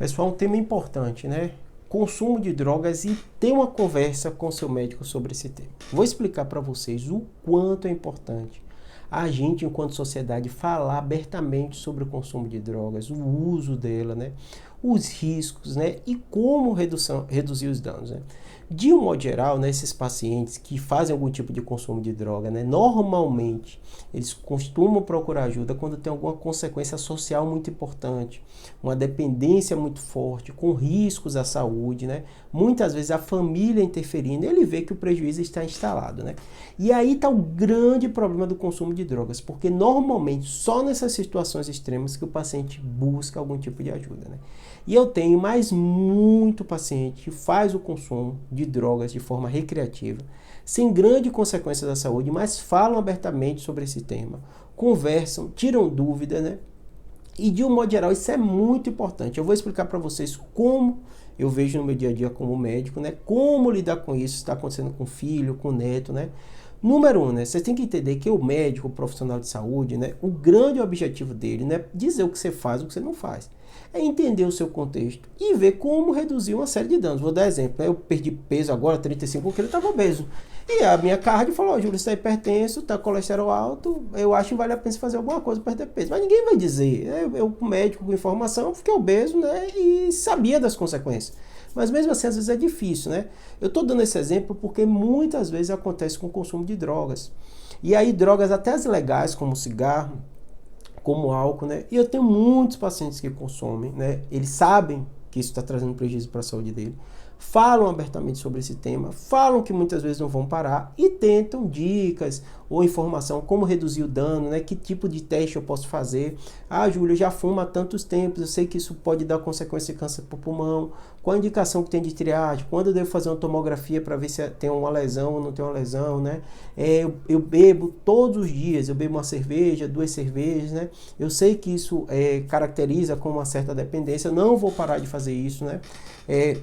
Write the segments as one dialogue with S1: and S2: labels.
S1: Pessoal, um tema importante, né? Consumo de drogas e ter uma conversa com seu médico sobre esse tema. Vou explicar para vocês o quanto é importante a gente, enquanto sociedade, falar abertamente sobre o consumo de drogas, o uso dela, né? Os riscos, né? E como reduzir os danos, né? De um modo geral, né, esses pacientes que fazem algum tipo de consumo de droga, né, normalmente eles costumam procurar ajuda quando tem alguma consequência social muito importante, uma dependência muito forte, com riscos à saúde, né? Muitas vezes a família interferindo, ele vê que o prejuízo está instalado, né? E aí está o grande problema do consumo de drogas, porque normalmente só nessas situações extremas que o paciente busca algum tipo de ajuda, né? E eu tenho mais muito paciente que faz o consumo de drogas de forma recreativa, sem grande consequência da saúde, mas falam abertamente sobre esse tema, conversam, tiram dúvida, né? E de um modo geral isso é muito importante. Eu vou explicar para vocês como eu vejo no meu dia a dia como médico, né? Como lidar com isso, está acontecendo com o filho, com o neto, né? Número um, né? Você tem que entender que o médico, o profissional de saúde, né? O grande objetivo dele não é dizer o que você faz, o que você não faz. É entender o seu contexto e ver como reduzir uma série de danos. Vou dar exemplo, né? Eu perdi peso agora, 35 quilos, eu estava obeso. E a minha cardio falou, Júlio, você está hipertenso, está colesterol alto, eu acho que vale a pena fazer alguma coisa para perder peso. Mas ninguém vai dizer. Eu médico com informação, fiquei obeso, né? E sabia das consequências. Mas mesmo assim, às vezes é difícil, né? Eu estou dando esse exemplo porque muitas vezes acontece com o consumo de drogas. E aí drogas até as legais, como cigarro, como álcool, né? E eu tenho muitos pacientes que consomem, né? Eles sabem que isso está trazendo prejuízo para a saúde dele, falam abertamente sobre esse tema, falam que muitas vezes não vão parar e tentam dicas ou informação como reduzir o dano, né? Que tipo de teste eu posso fazer? Ah, Júlio, eu já fumo há tantos tempos, eu sei que isso pode dar consequência de câncer para o pulmão. Qual a indicação que tem de triagem? Quando eu devo fazer uma tomografia para ver se tem uma lesão ou não tem uma lesão, né? Eu bebo todos os dias, eu bebo uma cerveja, 2 cervejas, né? Eu sei que isso caracteriza como uma certa dependência, eu não vou parar de fazer isso, né?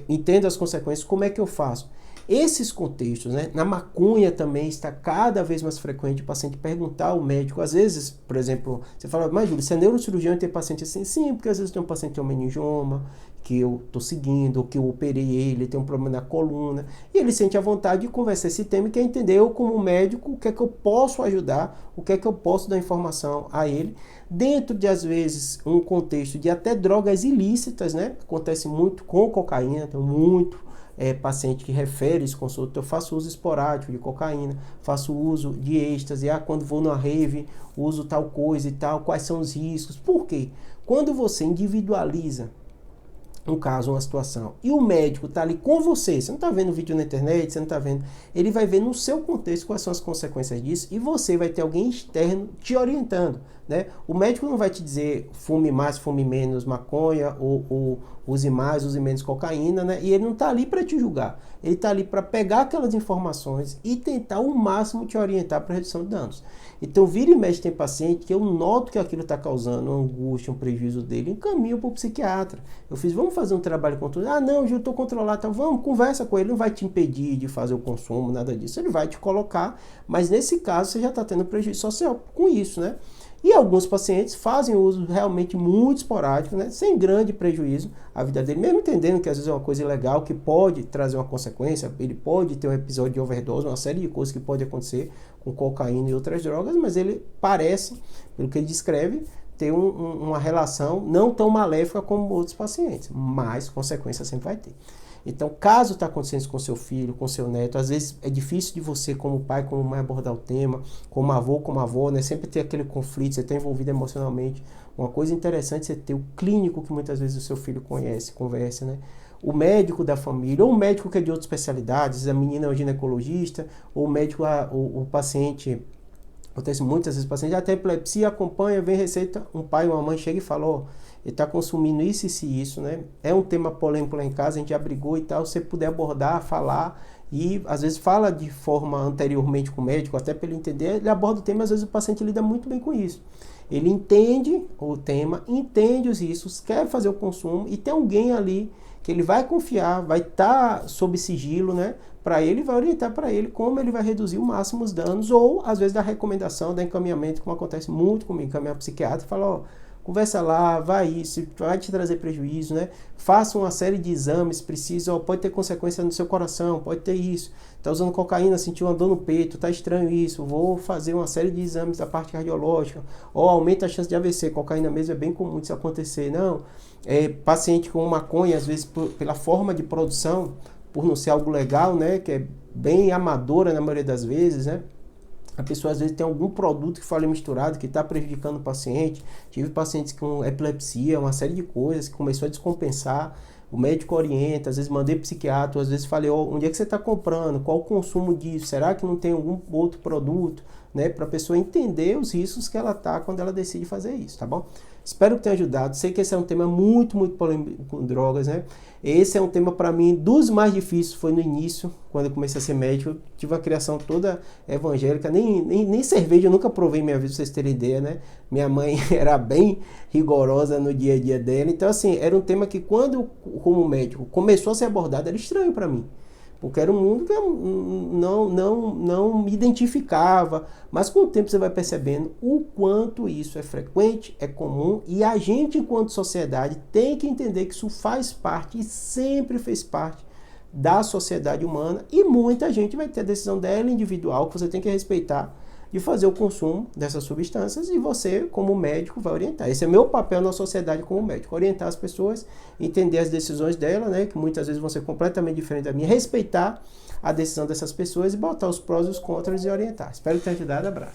S1: Entendo as consequências, como é que eu faço? Esses contextos, né? Na maconha também está cada vez mais frequente o paciente perguntar ao médico. Às vezes, por exemplo, você fala, mas Júlio, você é neurocirurgião e tem paciente assim? Sim, porque às vezes tem um paciente que tem um meningioma, que eu estou seguindo, ou que eu operei ele tem um problema na coluna, e ele sente a vontade de conversar esse tema e quer entender, eu como médico, o que é que eu posso ajudar, o que é que eu posso dar informação a ele, dentro de, às vezes, um contexto de até drogas ilícitas, né? Acontece muito com cocaína, tem muito paciente que refere esse consulta, eu faço uso esporádico de cocaína, faço uso de êxtase, quando vou numa rave, uso tal coisa e tal, quais são os riscos, por quê? Quando você individualiza um caso, uma situação, e o médico está ali com você, você não está vendo vídeo na internet, você não está vendo, ele vai ver no seu contexto quais são as consequências disso e você vai ter alguém externo te orientando, né? O médico não vai te dizer fume mais, fume menos maconha ou use mais, use menos cocaína, né? E ele não está ali para te julgar, ele está ali para pegar aquelas informações e tentar ao máximo te orientar para redução de danos. Então, vira e mexe tem paciente que eu noto que aquilo está causando uma angústia, um prejuízo dele, encaminho para o psiquiatra. Eu fiz, vamos fazer um trabalho controlado? Ah, não, eu estou controlado, tá, vamos, conversa com ele, não vai te impedir de fazer o consumo, nada disso. Ele vai te colocar, mas nesse caso você já está tendo prejuízo social com isso, né? E alguns pacientes fazem uso realmente muito esporádico, né, sem grande prejuízo à vida dele, mesmo entendendo que às vezes é uma coisa ilegal, que pode trazer uma consequência, ele pode ter um episódio de overdose, uma série de coisas que pode acontecer com cocaína e outras drogas, mas ele parece, pelo que ele descreve, ter uma relação não tão maléfica como outros pacientes, mas consequência sempre vai ter. Então, caso está acontecendo isso com seu filho, com seu neto, às vezes é difícil de você, como pai, como mãe, abordar o tema, como avô, como avó, né? Sempre ter aquele conflito, você está envolvido emocionalmente. Uma coisa interessante é você ter o clínico que muitas vezes o seu filho conhece, conversa, né? O médico da família, ou o médico que é de outras especialidades, a menina é um ginecologista, ou o médico, o paciente, acontece muitas vezes, o paciente já tem epilepsia, acompanha, vem receita, um pai ou uma mãe chega e fala, ó, ele está consumindo isso e isso, né? É um tema polêmico lá em casa, a gente já brigou e tal, se você puder abordar, falar, e às vezes fala de forma anteriormente com o médico, até para ele entender, ele aborda o tema, às vezes o paciente lida muito bem com isso. Ele entende o tema, entende os riscos, quer fazer o consumo e tem alguém ali que ele vai confiar, vai estar sob sigilo, né? Para ele, vai orientar para ele como ele vai reduzir o máximo os danos, ou às vezes da recomendação, da encaminhamento, como acontece muito comigo, encaminhar psiquiatra e falar, ó, conversa lá, vai te trazer prejuízo, né? Faça uma série de exames, precisa, pode ter consequência no seu coração, pode ter isso. Tá usando cocaína, sentiu uma dor no peito, tá estranho isso, vou fazer uma série de exames da parte cardiológica, ou aumenta a chance de AVC, cocaína mesmo é bem comum isso acontecer, não. Paciente com maconha, às vezes pela forma de produção, por não ser algo legal, né, que é bem amadora na maioria das vezes, né, a pessoa às vezes tem algum produto que foi ali misturado, que está prejudicando o paciente. Tive pacientes com epilepsia, uma série de coisas, que começou a descompensar, o médico orienta, às vezes mandei psiquiatra, às vezes falei, onde é que você está comprando, qual o consumo disso, será que não tem algum outro produto, né, para a pessoa entender os riscos que ela está quando ela decide fazer isso, tá bom? Espero que tenha ajudado. Sei que esse é um tema muito polêmico com drogas, né? Esse é um tema, para mim, dos mais difíceis. Foi no início, quando eu comecei a ser médico. Eu tive uma criação toda evangélica. Nem cerveja eu nunca provei em minha vida, pra vocês terem ideia, né? Minha mãe era bem rigorosa no dia a dia dela. Então, assim, era um tema que, quando eu, como médico, começou a ser abordado, era estranho para mim. Porque era um mundo que eu não me identificava. Mas com o tempo você vai percebendo o quanto isso é frequente, é comum. E a gente, enquanto sociedade, tem que entender que isso faz parte e sempre fez parte da sociedade humana. E muita gente vai ter a decisão dela individual, que você tem que respeitar, de fazer o consumo dessas substâncias, e você, como médico, vai orientar. Esse é meu papel na sociedade como médico, orientar as pessoas, entender as decisões dela, né, que muitas vezes vão ser completamente diferentes da minha, respeitar a decisão dessas pessoas e botar os prós e os contras e orientar. Espero que tenha te dado. Abraço.